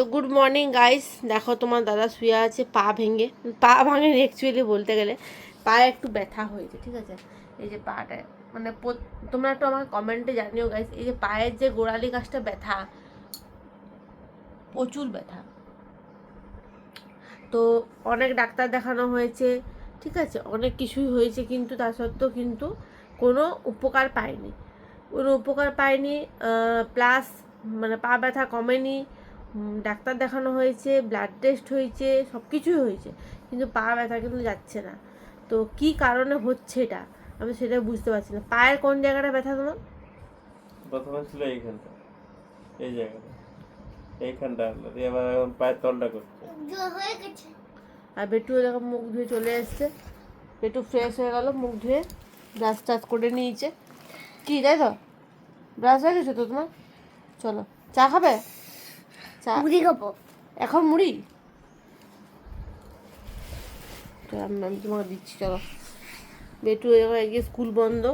তো good morning guys, দেখো তোমার দাদা শুয়ে আছে পা ভেঙে। পা ভাঙেনি অ্যাকচুয়ালি, বলতে গেলে পায়ে একটু ব্যথা হয়েছে, ঠিক আছে। এই যে পাটা মানে তোমরা একটু আমার কমেন্টে জানিও গাইস, এই যে পায়ের যে গোড়ালি কাছটা ব্যথা, প্রচুর ব্যথা। তো অনেক ডাক্তার দেখানো হয়েছে, ঠিক আছে, অনেক কিছুই হয়েছে, কিন্তু তা সত্ত্বেও কিন্তু কোনো উপকার পায়নি, প্লাস মানে পা ব্যথা কমেনি। ডাক্তার দেখানো হয়েছে, ব্লাড টেস্ট হয়েছে, সব কিছুই হয়েছে, কিন্তু পা ব্যথা কিন্তু যাচ্ছে না। তো কি কারণে হচ্ছে এটা আমি সেটা বুঝতে পারছি না। পায়ের কোন জায়গাটা ব্যথা তোমার? প্রথমে ছিল এইখানটা, এই জায়গাটা, এইখানটা এবার এখন পায়ের তলটা করছে। আর বেটু এরকম মুখ ধুয়ে চলে এসছে, বেটু ফ্রেশ হয়ে গেল, মুখ ধুয়ে ব্রাশ টাশ করে নিয়েছে। কি তাই তো, ব্রাশ হয়ে গেছে তো তোমার? চলো চা খাবে? চা মুড়ি খাবো এখন, মুড়ি তো আমি তোমাকে দিচ্ছি, চলো। বেটু এবার গিয়ে স্কুল বন্ধ,